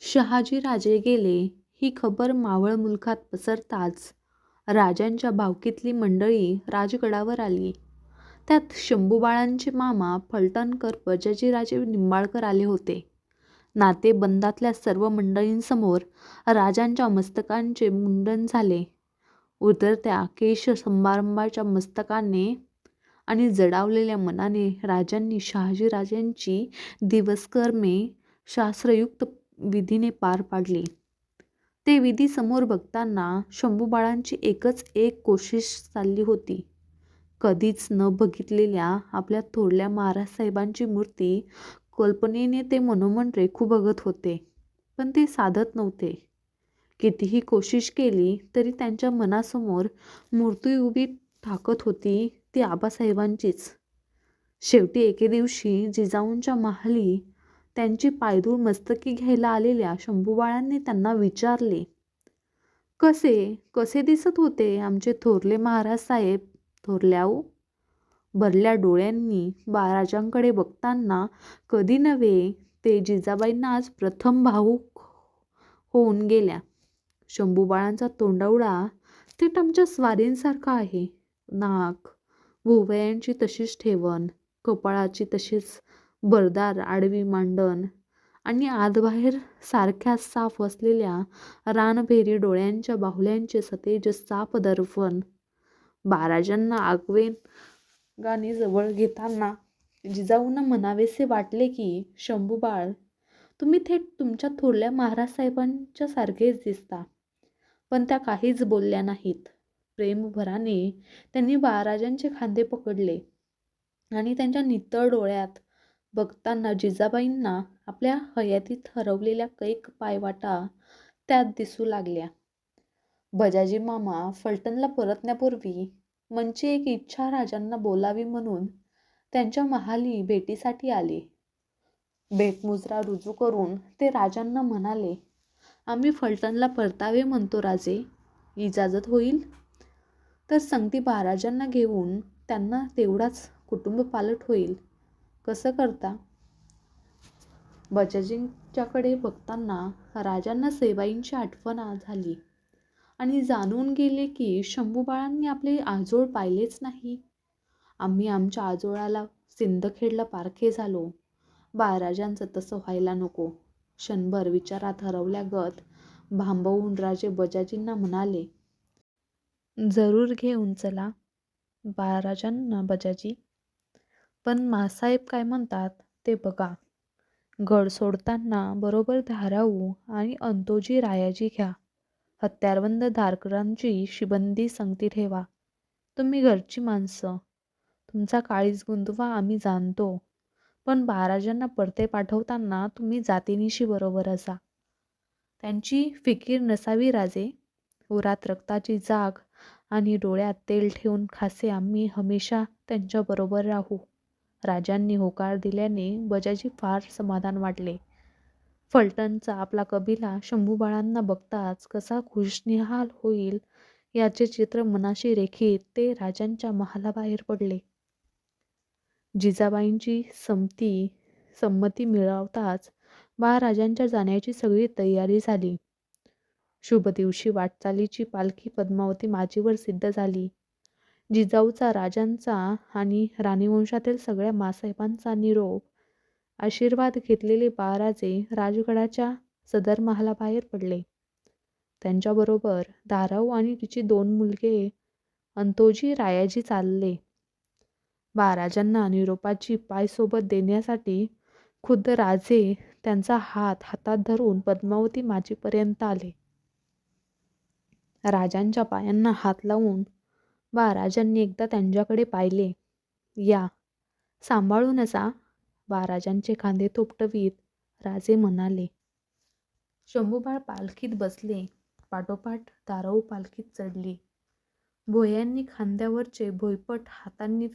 शहाजी राजे गेले ही खबर मावळ मुलखात पसरताच राजांच्या भावकीतली मंडळी राजगडावर आली. त्यात शंभूबाळांचे मामा फलटणकर बजाजीराजे निंबाळकर आले होते. नातेबंदातल्या सर्व मंडळींसमोर राजांच्या मस्तकांचे मुंडन झाले. उतरत्या केश समारंभाच्या मस्तकाने आणि जडावलेल्या मनाने राजांनी शहाजीराजांची दिवसकर्मे शास्त्रयुक्त विधीने पार पाडली. ते विधी समोर बघताना शंभूबाळांची एकच एक कोशिश चालली होती. कधीच न बघितलेल्या आपल्या थोरल्या महाराजसाहेबांची मूर्ती कल्पनेने ते मनोमन रेखू बघत होते, पण ते साधत नव्हते. कितीही कोशिश केली तरी त्यांच्या मनासमोर मूर्ती उभी ठाकत होती ती आबासाहेबांचीच. शेवटी एके दिवशी जिजाऊंच्या महाली त्यांची पायधूळ मस्तकी घ्यायला आलेल्या शंभूबाळांनी त्यांना विचारले, कसे कसे दिसत होते आमचे थोरले महाराज साहेब? थोरल्याओ. भरल्या डोळ्यांनी राजांकडे बघताना कधी नव्हे ते जिजाबाईंना आज प्रथम भावूक होऊन गेल्या. शंभूबाळांचा तोंडावळा थेट आमच्या स्वारींसारखा आहे. नाक, भुवयांची तशीच ठेवण, कपाळाची तशीच भरदार आडवी मांडण आणि आतबाहेर सारख्या साफ असलेल्या रानभेरी डोळ्यांच्या बाहुल्यांचे सतेज साफ दर्पण. महाराजांना आगेनगाने जवळ घेताना जिजाऊंना म्हणावेसे वाटले की, शंभूबाळ, तुम्ही थेट तुमच्या थोरल्या महाराजसाहेबांच्या सारखेच दिसता. पण त्या काहीच बोलल्या नाहीत. प्रेमभराने त्यांनी बाळराजांचे खांदे पकडले आणि त्यांच्या नितळ डोळ्यात बघताना जिजाबाईंना आपल्या हयातीत हरवलेल्या कैक पायवाटा त्यात दिसू लागल्या. बजाजी मामा फलटणला परतण्यापूर्वी मनची एक इच्छा राजांना बोलावी म्हणून त्यांच्या महाली भेटीसाठी आले. भेटमुद्रा रुजू करून ते राजांना म्हणाले, आम्ही फलटणला परतावे म्हणतो राजे, इजाजत होईल? तर संगती महाराजांना घेऊन त्यांना तेवढाच कुटुंब पालट होईल. कसं करता? बजाजींच्याकडे बघताना राजांना सईबाईंची आठवण झाली आणि जाणून गेले की शंभूबाळांनी आपले आजोळ पाहिलेच नाही. आम्ही आमच्या आजोळाला सिंदखेडला पारखे झालो. बाळराजांचं तसं व्हायला नको. क्षणभर विचारात हरवल्यागत भांबवून राजे बजाजींना म्हणाले, जरूर घेऊन चला बाळराजांना बजाजी. पण मासाहेब काय म्हणतात ते बघा. गड सोडताना बरोबर धाराऊ आणि अंतोजी रायाजी घ्या. हत्यारबंद धारकरांची शिबंदी संगती ठेवा. तुम्ही घरची माणसं, तुमचा काळीज गुंतवा आम्ही जाणतो. पण महाराजांना परते पाठवताना तुम्ही जातीनिशी बरोबर असा. त्यांची फिकीर नसावी राजे. उरात रक्ताची जाग आणि डोळ्यात तेल ठेवून खासे आम्ही हमेशा त्यांच्याबरोबर राहू. राजांनी होकार दिल्याने बजाजी फार समाधान वाटले. फलटणचा आपला कबिला शंभूबाळांना बघताच कसा खुशनिहाल होईल याचे चित्र मनाशी रेखीत ते राजांच्या महालाबाहेर पडले. जिजाबाईंची संमती मिळवताच बाळराजांच्या जाण्याची सगळी तयारी झाली. शुभ दिवशी वाटचालीची पालखी पद्मावती माचीवर सिद्ध झाली. जिजाऊचा, राजांचा आणि राणीवंशातील सगळ्या मासाहेबांचा निरोप आशीर्वाद घेतलेले बाळराजे राजगडाच्या सदर महालाबाहेर पडले. त्यांच्याबरोबर धाराऊ आणि तिची 2 मुलगे अंतोजी रायाजी चालले. बाळराजांना निरोपाची पाय सोबत देण्यासाठी खुद्द राजे त्यांचा हात हातात धरून पद्मावती माचीपर्यंत आले. राजांच्या पायांना हात लावून बाळराजांनी एकदा त्यांच्याकडे पाहिले. या, सांभाळून असा. बाळराजांचे खांदे थोपटवीत राजे म्हणाले. शंभूबाळ पालखीत बसले. पाठोपाठ धाराऊ पालखीत चढली. भोयांनी खांद्यावरचे भोयपट हातांनी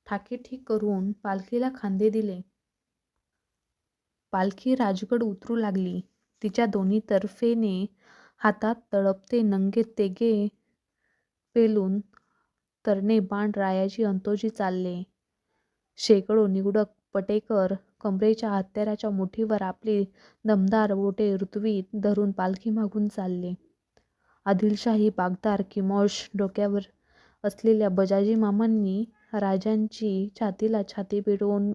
ठाकेठीक करून पालखीला खांदे दिले. पालखी राजगड उतरू लागली. तिच्या दोन्ही तर्फेने हातात तळपते नंगे तेगे पेलून तरणे बाण रायाजी अंतोजी चालले. शेकडो निवडक पटेकर कमरेच्या हत्याराच्या मुठीवर आपली दमदार बोटे ऋतवीत धरून पालखी मागून चालले. आदिलशाही बागदार किमोश डोक्यावर असलेल्या बजाजी मामांनी राजांची छातीला छाती भिडवून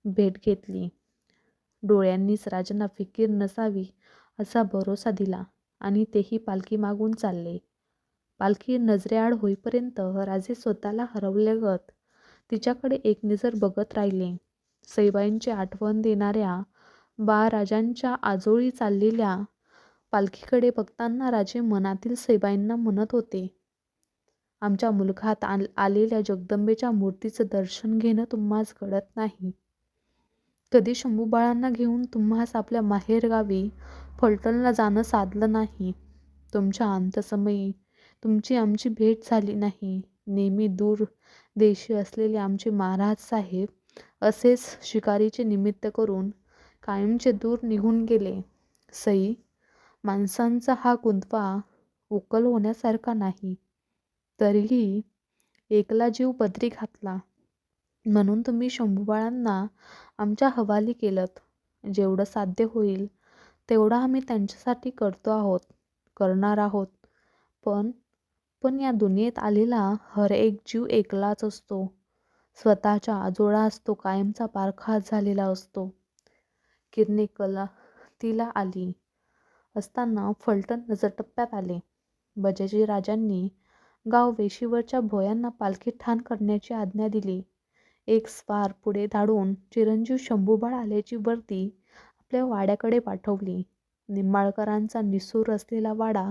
भेट घेतली. डोळ्यांनीच राजांना फिकीर नसावी असा भरोसा दिला आणि तेही पालखी मागून चालले. पालखी नजरेआड होईपर्यंत राजे स्वतःला हरवल्यागत तिच्याकडे एकनिजर बघत राहिले. सईबाईंची आठवण देणाऱ्या राजांच्या आजोळी चाललेल्या पालखीकडे बघताना राजे मनातील सईबाईंना म्हणत होते, आमच्या मुलखात आलेल्या जगदंबेच्या मूर्तीचं दर्शन घेणं तुम्हास घडत नाही. कधी शंभूबाळांना घेऊन तुम्हास आपल्या माहेरगावी फलटणला जाणं साधलं नाही. तुमच्या अंतसमयी तुमची आमची भेट झाली नाही. नेहमी दूर देशी असलेले आमचे महाराज साहेब असेच शिकारीचे निमित्त करून कायमचे दूर निघून गेले. सई, माणसांचा हा गुंतवा उकल होण्यासारखा नाही. तरीही एकला जीव पदरी घातला म्हणून तुम्ही शंभूबाळांना आमच्या हवाली केलत. जेवढं साध्य होईल तेवढं आम्ही त्यांच्यासाठी करणार आहोत. पण या दुनियेत आलेला हर एक जीव एकलाच असतो. स्वतःच्या आजोळास तो कायमचा पारखा झालेला असतो. किरणे तिला आली असताना फलटण नजरटप्प्यात आले. बजाजी राजांनी गाव वेशीवरच्या भोयांना पालखी ठाण करण्याची आज्ञा दिली. एक स्वार पुढे धाडून चिरंजीव शंभूबाळ आल्याची वर्दी आपल्या वाड्याकडे पाठवली. निंबाळकरांचा निसूर असलेला वाडा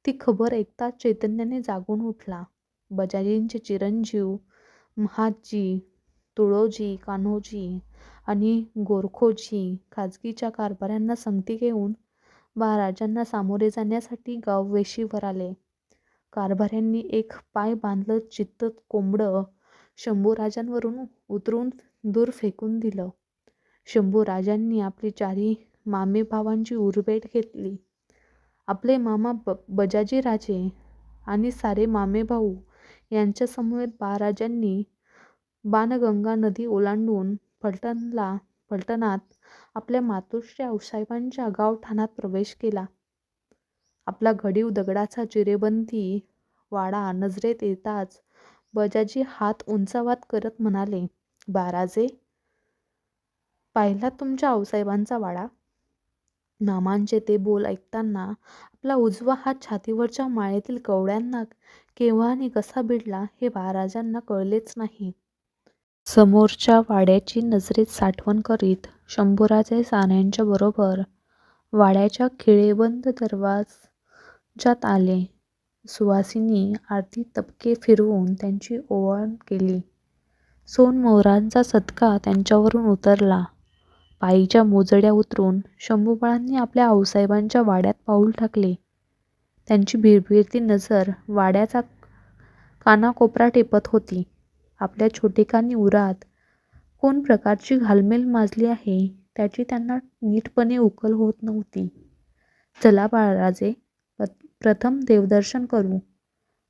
ती खबर ऐकताच चैतन्याने जागून उठला. बजाजींचे चिरंजीव महादजी, तुळोजी, कान्होजी आणि गोरखोजी खाजगीच्या कारभाऱ्यांना संगती घेऊन राजांना सामोरे जाण्यासाठी गाव वेशीवर आले. कारभाऱ्यांनी एक पाय बांधलं चित्त कोंबडं शंभूराजांवरून उतरून दूर फेकून दिलं. शंभूराजांनी आपली चारी मामे भावांची उरबेट घेतली. आपले मामा बजाजी राजे आणि सारे मामे भाऊ यांच्या समवेत राजांनी बाणगंगा नदी ओलांडून फलटणात आपल्या मातोश्री आऊसाहेबांच्या गावठाणात प्रवेश केला. आपला घडीव दगडाचा चिरेबंदी वाडा नजरेत येताच बजाजी हात उंचावात करत म्हणाले, राजे, पाहिला तुमच्या आऊसाहेबांचा वाडा? मामांचे ते बोल ऐकताना आपला उजवा हात छातीवरच्या माळेतील कवड्यांना केव्हा आणि कसा भिडला हे राजांना कळलेच नाही. समोरच्या वाड्याची नजरेत साठवण करीत शंभूराजे साऱ्यांच्या बरोबर वाड्याच्या खिळेबंद दरवाजात आले. सुवासिनी आरती तबके फिरवून त्यांची ओवाळण केली. सोनमोहरांचा सदका त्यांच्यावरून उतरला. पायीच्या मोजड्या उतरून शंभूबाळांनी आपल्या आऊसाहेबांच्या वाड्यात पाऊल टाकले. त्यांची भिरभिरती नजर वाड्याचा कानाकोपरा टेपत होती. आपल्या छोटेखानी उरात कोण प्रकारची घालमेल माजली आहे त्याची त्यांना नीटपणे उकल होत नव्हती. चला बाळराजे, प्रथम देवदर्शन करू,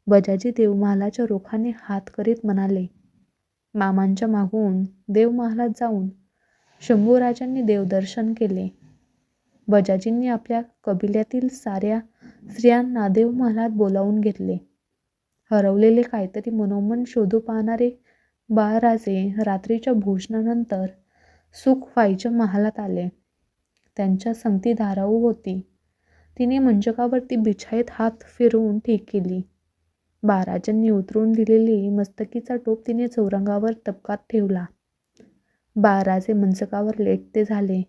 बजाजी देवमहालाच्या रोखाने हात करीत म्हणाले. मामांच्या मागून देवमहालात जाऊन शंभूराजांनी देवदर्शन केले. बजाजींनी आपल्या कबिल्यातील साऱ्या स्त्रियांना देवमहालात बोलावून घेतले. हरवलेले काहीतरी मनोमन शोधू पाहणारे बाळराजे रात्रीच्या भोजनानंतर सुख व्हाईच्या महालात आले. त्यांच्या संगती धाराऊ होती. तिने मंचकावरती बिछाईत हात फिरवून ठीक केली. बाळराजांनी उतरून दिलेली मस्तकीचा टोप तिने चौरंगावर तबकात ठेवला. बाळराजे मंचकावर लेटते झाले.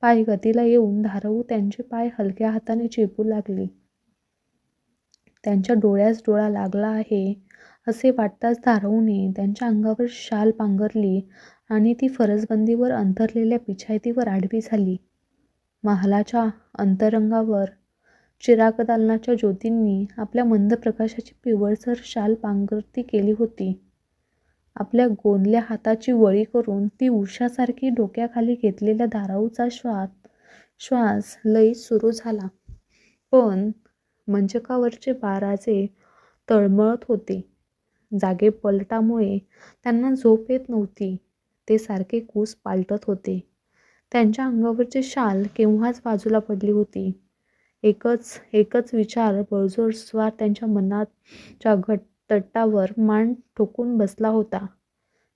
पाय गतीला येऊन धाराऊ त्यांचे पाय हलक्या हाताने चेपू लागली. त्यांच्या डोळ्यास डोळा लागला आहे असे वाटताच धाराऊने त्यांच्या अंगावर शाल पांघरली आणि ती फरसबंदीवर अंथरलेल्या पिछायतीवर आडवी झाली. महालाच्या अंतरंगावर चिरागदालनाच्या ज्योतींनी आपल्या मंद प्रकाशाची पिवळसर शाल पांघरती केली होती. आपल्या गोंदल्या हाताची वळी करून ती उशासारखी डोक्याखाली घेतलेल्या धाराऊचा श्वास लयीत सुरू झाला. पण मंचकावरचे बाळराजे तळमळत होते. जागेपलटामुळे त्यांना झोप येत नव्हती. ते सारखे कूस पालटत होते. त्यांच्या अंगावरची शाल केव्हाच बाजूला पडली होती. एकच एकच विचार बळजोर स्वार त्यांच्या मनाच्या तटावर मान ठोकून बसला होता.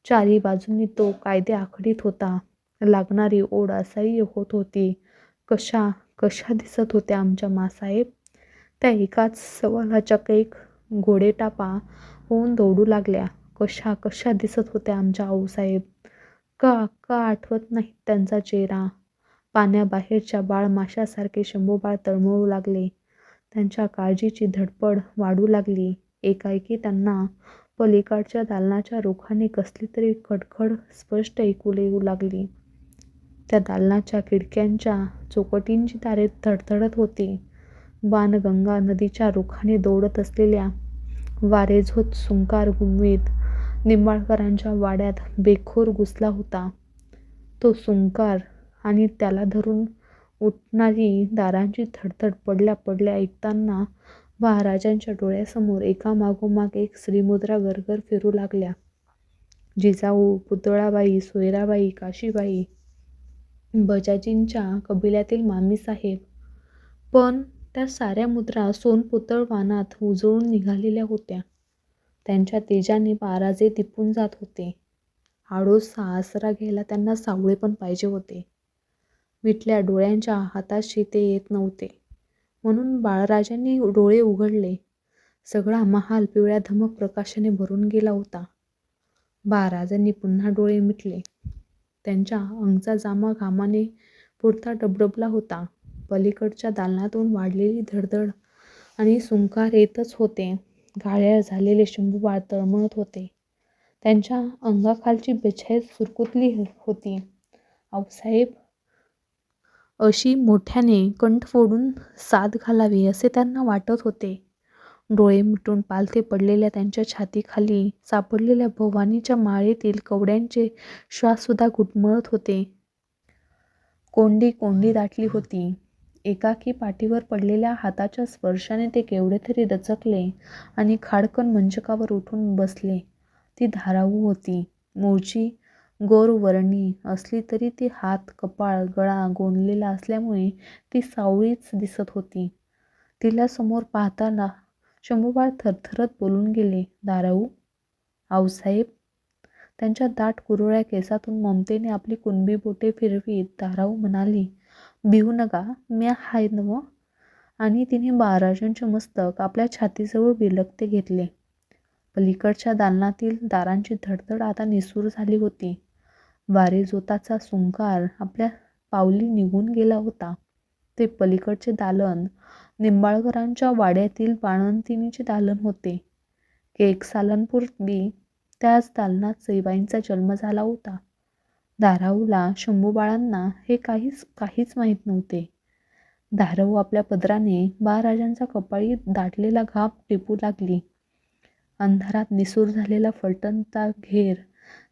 चारी बाजूंनी तो कायदे आखडीत होता. लागणारी ओढ असह्य होत होती. कशा कशा दिसत होत्या आमच्या मासाहेब? त्या एकाच सवालाच्या कैक घोडेटापा होऊन दौडू लागल्या. कशा कशा दिसत होत्या आमच्या आऊसाहेब? का का आठवत नाही त्यांचा चेहरा? पाण्याबाहेरच्या बाळमाशासारखे शंभूबाळ तळमळू लागले. त्यांच्या काळजीची धडपड वाढू लागली. एकाएकी त्यांना पलीकडच्या दालनाच्या रुखाने कसली तरी खडखड स्पष्ट ऐकू येऊ लागली. त्या दालनाच्या खिडक्यांच्या चौकटींची तारे थडथडत होती. बाणगंगा नदीच्या रुखाने दौडत असलेल्या वारेझोत सुंकार गुंफीत निंबाळकरांच्या वाड्यात बेखोर घुसला होता. तो सुंकार आणि त्याला धरून उठणारी दारांची धडधड पडल्या पडल्या ऐकताना महाराजांच्या डोळ्यासमोर एकामागोमाग एक श्रीमुद्रा गरगर फिरू लागल्या. जिजाऊ, पुतळाबाई, सोयराबाई, काशीबाई, बजाजींच्या कबिल्यातील मामीसाहेब. पण त्या साऱ्या मुद्रा सोनपुतळवानात उजळून निघालेल्या होत्या. त्यांच्या तेजाने महाराजे दिपून जात होते. आडोसा आसरा घ्यायला त्यांना सावळे पण पाहिजे होते. मिटल्या डोळ्यांच्या हाताशी ते येत नव्हते. म्हणून बाळराजांनी डोळे उघडले. सगळा महाल पिवळ्या धमक प्रकाशाने भरून गेला होता. महाराजांनी पुन्हा डोळे मिटले. त्यांच्या अंगचा जामा घामाने पुरता डबडबला होता. पलीकडच्या दालनातून वाढलेली धडधड आणि सुंकार येतच होते. घायाळ झालेले शंभूबाळ तळमळत होते. त्यांच्या अंगाखालची बेछैत सुरकुतली होती. आऊसाहेब, अशी मोठ्याने कंठ फोडून साद घालावी असे त्यांना वाटत होते. डोळे मिटून पालथे पडलेल्या त्यांच्या छातीखाली सापडलेल्या भवानीच्या माळेतील कवड्यांचे श्वाससुद्धा घुटमळत होते. कोंडी कोंडी दाटली होती. एकाकी पाठीवर पडलेल्या हाताच्या स्पर्शाने ते केवढे तरी दचकले आणि खाडकन मंचकावर उठून बसले. ती धाराऊ होती. मूळची गोरवर्णी असली तरी ती हात, कपाळ, गळा गोंदलेला असल्यामुळे ती सावळीच दिसत होती. तिला समोर पाहताना शंभूबाळ थरथरत बोलून गेले, धाराऊ? आऊसाहेब? त्यांच्या दाट कुरळ्या केसातून ममतेने आपली कुणबी बोटे फिरवीत धाराऊ म्हणाली, भिवू नका, मी हाय नव. आणि तिने महाराजांचे मस्तक आपल्या छातीजवळ बिलगते घेतले. पलीकडच्या दालनातील दारांची धडधड आता निसूर झाली होती. वारेझोताचा सुंकार आपल्या पावली निघून गेला होता. ते पलीकडचे दालन निंबाळकरांच्या वाड्यातील बाळंतिणीचे दालन होते. एक सालांपूर्वी त्याच दालनात सईबाईंचा जन्म झाला होता. धाराऊला, शंभूबाळांना हे काहीच माहीत नव्हते. धाराऊ आपल्या पदराने महाराजांचा कपाळी दाटलेला घाम टिपू लागली. अंधारात निसूर झालेला फलटणचा घेर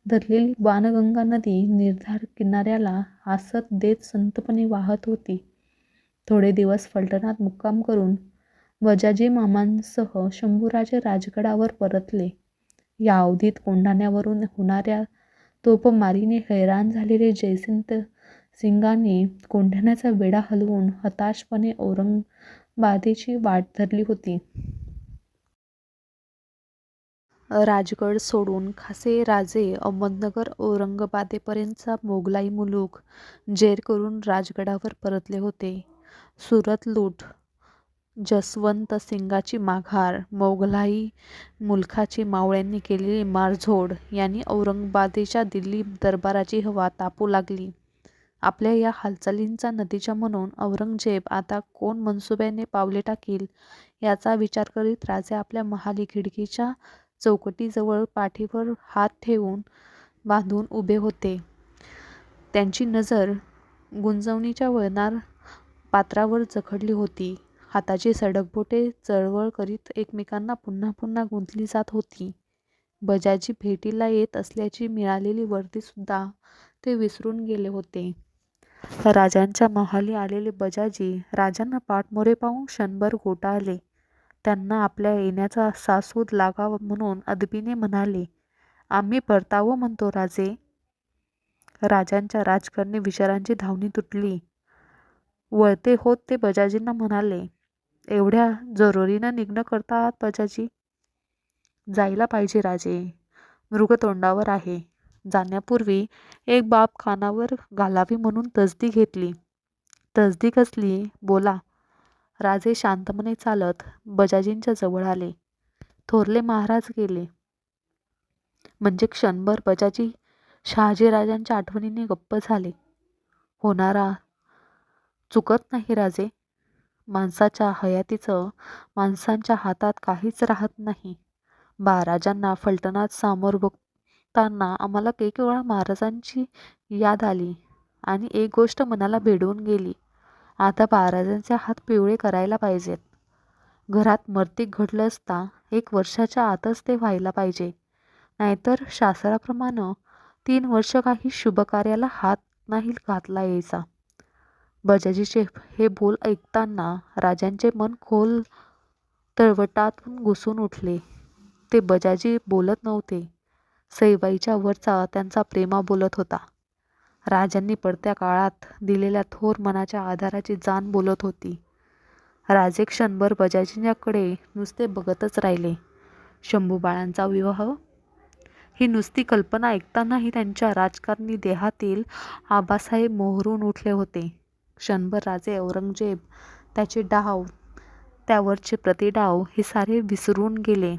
धरलेली बाणगंगा नदी निर्धार किनाऱ्याला हासत देत संतपणे वाहत होती. थोडे दिवस फलटणात मुक्काम करून बजाजी मामांसह शंभूराजे राजगडावर परतले. या अवधीत कोंढाण्यावरून होणाऱ्या तोपमारीने हैराण झालेले जयसिंग सिंगाने कोंढाण्याचा वेढा हलवून हताशपणे औरंगाबादेची वाट धरली होती. राजगड सोडून खासे राजे अहमदनगर औरंगाबादेपर्यंतचा मोगलाई मुलूक जेर करून राजगडावर परतले होते. सुरत लूट, जसवंत सिंगाची माघार, मोगलाई मुलखाची मावळ्यांनी केलेली मारझोड यांनी औरंगाबादेच्या दिल्ली दरबाराची हवा तापू लागली. आपल्या या हालचालींचा नतीजा म्हणून औरंगजेब आता कोण मनसुब्याने पावले टाकील याचा विचार करीत राजे आपल्या महाली खिडकीच्या चौकटीजवळ पाठीवर हात ठेवून बांधून उभे होते. त्यांची नजर गुंजवणीच्या वळणार पात्रावर जखडली होती. हाताची सडक बोटे चळवळ करीत एकमेकांना पुन्हा पुन्हा गुंतली जात होती. बजाजी भेटीला येत असल्याची मिळालेली वर्दीसुद्धा ते विसरून गेले होते. राजांच्या महाली आलेले बजाजी राजांना पाठमोरे पाहून क्षणभर गोटाळले. त्यांना आपल्या येण्याचा सासूद लागावा म्हणून अदबीने म्हणाले, आम्ही परतावं म्हणतो राजे. राजांच्या राजकारणी विचारांची धावणी तुटली. वळते होत ते बजाजींना म्हणाले, एवढ्या जरुरीनं निघणं करता आहात बजाजी? जायला पाहिजे राजे, मृगतोंडावर आहे. जाण्यापूर्वी एक बाब कानावर घालावी म्हणून तसदी घेतली. तसदी कसली? बोला. राजे शांतपणे चालत बजाजींच्या जवळ आले. थोरले महाराज गेले म्हणजे क्षणभर बजाजी शहाजीराजांच्या आठवणीने गप्प झाले. होणारा चुकत नाही राजे. माणसाच्या हयातीचं माणसांच्या हातात काहीच राहत नाही. महाराजांना फलटणात सामोर बघताना आम्हाला एक वेळा महाराजांची याद आली आणि एक गोष्ट मनाला भेडून गेली. आता महाराजांचे हात पिवळे करायला पाहिजेत. घरात मर्तिक घडलं असता 1 वर्षाच्या आतच ते व्हायला पाहिजे. नाहीतर शास्त्राप्रमाणे 3 वर्ष काही शुभकार्याला हात नाही घातला यायचा. बजाजीचे हे बोल ऐकताना राजांचे मन खोल तळवटातून घुसून उठले. ते बजाजी बोलत नव्हते. सईबाईच्या वरचा त्यांचा प्रेमा बोलत होता. राजांनी पडत्या काळात दिलेल्या थोर मनाच्या आधाराची जाण बोलत होती. राजे क्षणभर बजाजींच्याकडे नुसते बघतच राहिले. शंभूबाळांचा विवाह ही नुसती कल्पना ऐकतानाही त्यांच्या राजकारणी देहातील आबासाहेब मोहरून उठले होते. क्षणभर राजे औरंगजेब, त्याचे डाव, त्यावरचे प्रतिडाव हे सारे विसरून गेले.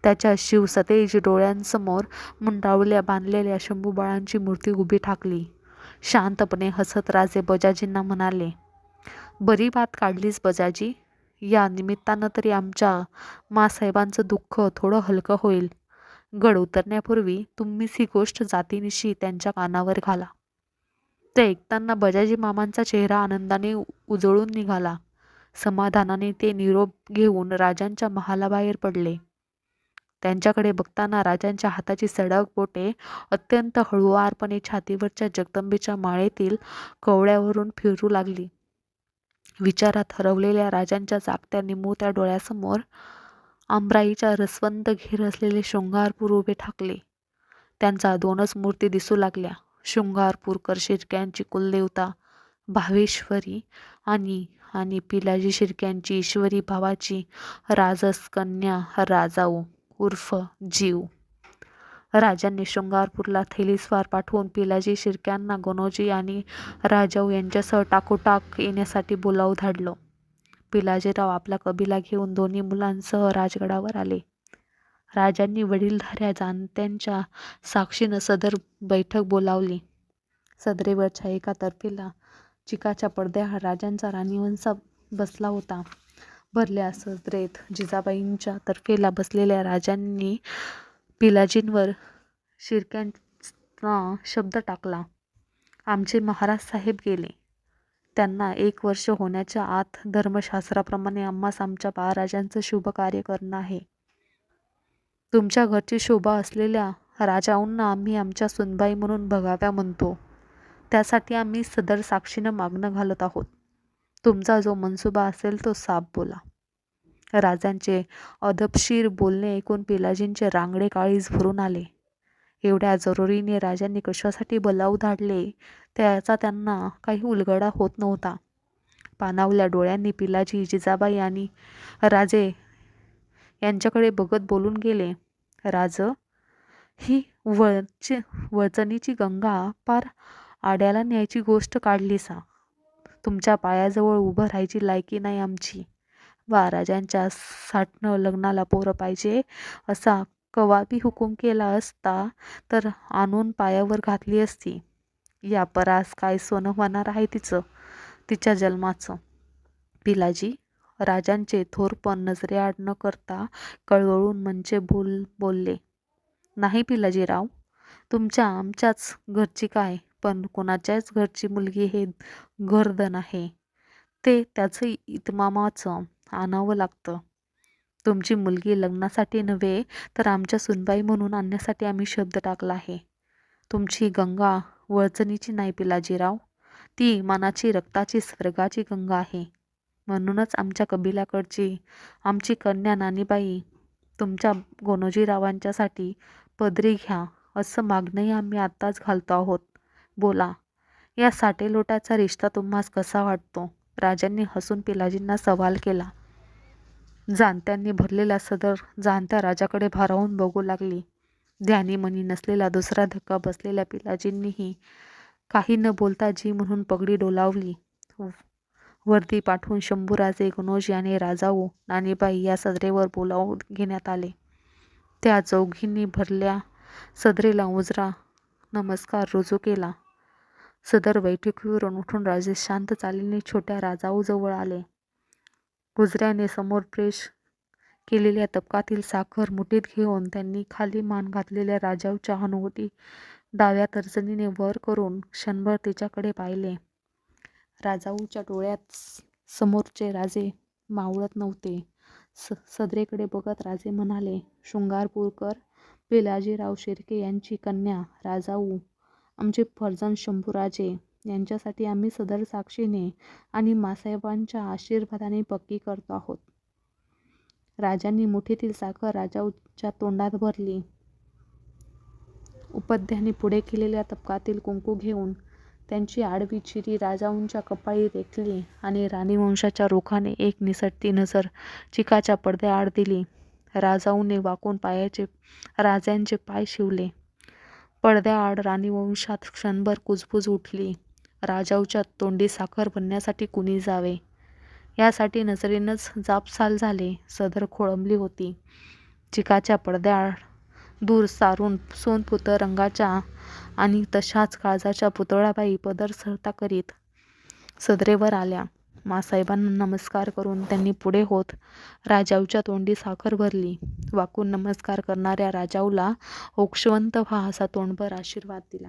त्याच्या शिवसतेज डोळ्यांसमोर मुंडावल्या बांधलेल्या शंभूबाळांची मूर्ती उभी ठाकली. शांतपणे हसत राजे बजाजींना म्हणाले, बरी बात काढलीस बजाजी. या निमित्तानं तरी आमच्या मासाहेबांचं दुःख थोडं हलकं होईल. गड उतरण्यापूर्वी तुम्हीच ही गोष्ट जातीनिशी त्यांच्या कानावर घाला. ते ऐकताना बजाजी मामांचा चेहरा आनंदाने उजळून निघाला. समाधानाने ते निरोप घेऊन राजांच्या महालाबाहेर पडले. त्यांच्याकडे बघताना राजांच्या हाताची सडक बोटे अत्यंत हळुवारपणे छातीवरच्या जगदंबेच्या माळेतील कवड्यावरून फिरू लागली. विचारात हरवलेल्या राजांच्या जागत्या निमुळत्या डोळ्यासमोर आंब्राईच्या रसवंत घेर असलेले शृंगारपूर उभे ठाकले. त्यांचा 2च मूर्ती दिसू लागल्या. शृंगारपूरकर शिर्क्यांची कुलदेवता भावेश्वरी आणि पिलाजी शिर्क्यांची ईश्वरी भावाची राजस कन्या राजाऊ उर्फ जीव. राजांनी शृंगारपूरला थैलीस्वार पाठवून पिलाजी शिर्क्यांना गणोजी आणि राजाऊ यांच्यासह टाकोटाक येण्यासाठी बोलावून धाडलं. पिलाजीराव आपला कबिला घेऊन 2 मुलांसह राजगडावर आले. राजांनी वडीलधाऱ्या जाणत्यांच्या साक्षीनं सदर बैठक बोलावली. सदरेवरच्या एका तर्फेला चिकाच्या पडद्याआड राजांचा राणीवंश बसला होता. भरल्या सदरेत जिजाबाईंच्या तर्फेला बसलेल्या राजांनी पिलाजींवर शिर्क्यांना शब्द टाकला. आमचे महाराज साहेब गेले. त्यांना 1 वर्ष होण्याच्या आत धर्मशास्त्राप्रमाणे आम्हास आमच्या बाळराजांचं शुभ कार्य करणं आहे. तुमच्या घरची शोभा असलेल्या राजाऊंना आम्ही आमच्या सुनबाई म्हणून बघाव्या म्हणतो. त्यासाठी आम्ही सदर साक्षीनं मागणं घालत आहोत. तुमचा जो मनसुबा असेल तो साफ बोला. राजांचे अदबशीर बोलणे ऐकून पिलाजींचे रांगडे काळीज भरून आले. एवढ्या जरुरीने राजांनी कशासाठी बोलावून धाडले त्याचा त्यांना काही उलगडा होत नव्हता. पाणावल्या डोळ्यांनी पिलाजी, जिजाबाई आणि राजे यांच्याकडे बघत बोलून गेले, राज, ही वळचणीची गंगा पार आड्याला न्यायची गोष्ट काढली सा. तुमच्या पायाजवळ उभं राहायची लायकी नाही आमची. राजांच्या 60 लग्नाला पोरं पाहिजे असा कवाबी हुकूम केला असता तर आणून पायावर घातली असती. या परास काय सोनं होणार आहे तिच्या जन्माचं. पिलाजी राजांचे थोरपण नजरेआड न करता कळवळून म्हणजे बोलले, नाही पिलाजीराव, तुमच्या आमच्याच घरची काय, पण कोणाच्याच घरची मुलगी हे घरधन आहे. ते त्याचं इतमामाचं आणावं लागतं. तुमची मुलगी लग्नासाठी नव्हे तर आमच्या सुनबाई म्हणून आणण्यासाठी आम्ही शब्द टाकला आहे. तुमची गंगा वळचणीची नाही पिलाजीराव, ती मनाची रक्ताची स्वर्गाची गंगा आहे. म्हणूनच आमच्या कबिलाकडची आमची कन्या नानीबाई तुमच्या गणोजीरावांच्यासाठी पदरी घ्या असं मागणंही आम्ही आत्ताच घालतो आहोत. बोला, या साटेलोटाचा रिश्ता तुम्हास कसा वाटतो? राजांनी हसून पिलाजींना सवाल केला. जाणत्यांनी भरलेला सदर जाणत्या राजाकडे भारावून बघू लागली. ध्यानी मनी नसलेला दुसरा धक्का बसलेल्या पिलाजींनीही काही न बोलता जी म्हणून पगडी डोलावली. वर्दी पाठवून शंभूराजे, गणोजी आणि राजाऊ नाणीबाई या सदरेवर बोलावून घेण्यात आले. त्या चौघींनी भरल्या सदरेला उजरा नमस्कार रुजू केला. सदर बैठकीवरून उठून राजे शांत चालीने छोट्या राजाऊजवळ आले. गुजऱ्याने समोर प्रेस केलेल्या तपकातील साखर मुठीत घेऊन त्यांनी खाली मान घातलेल्या राजाऊच्या हनुवटी डाव्या तर्जनीने वर करून क्षणभर तिच्याकडे पाहिले. राजाऊच्या डोळ्यात समोरचे राजे मावळत नव्हते. सदरेकडे बघत राजे म्हणाले, शृंगारपूरकर पिलाजीराव शिर्के यांची कन्या राजाऊ, आमचे फर्जंद शंभूराजे यांच्यासाठी आम्ही सदर साक्षीने आणि मासाहेबांच्या आशीर्वादाने पक्की करतो आहोत. राजांनी मुठीतील साखर राजाऊच्या तोंडात भरली. उपाध्याने पुढे केलेल्या तपकातील कुंकू घेऊन त्यांची आडवी चिरी राजाऊंच्या कपाळी रेखली आणि राणीवंशाच्या रोखाने एक निसटती नजर चिकाच्या पडद्याआड दिली. राजाऊने वाकून राजांचे पाय शिवले. पडद्याआड राणीवंशात क्षणभर कुजबूज उठली. राजाऊच्या तोंडी साखर बनण्यासाठी कुणी जावे यासाठी नजरेनंच जापसाल झाले. सदर खोळंबली होती. चिकाच्या पडद्याआड दूर सारून सोनपुत रंगाच्या आणि तशाच काळजाच्या पुतळाबाई पदर सरता करीत सदरेवर आल्या. मासाहेबांना नमस्कार करून त्यांनी पुढे होत राजाऊच्या तोंडी साखर भरली. वाकून नमस्कार करणाऱ्या राजाऊला ओक्षवंत व्हा असा तोंडभर आशीर्वाद दिला.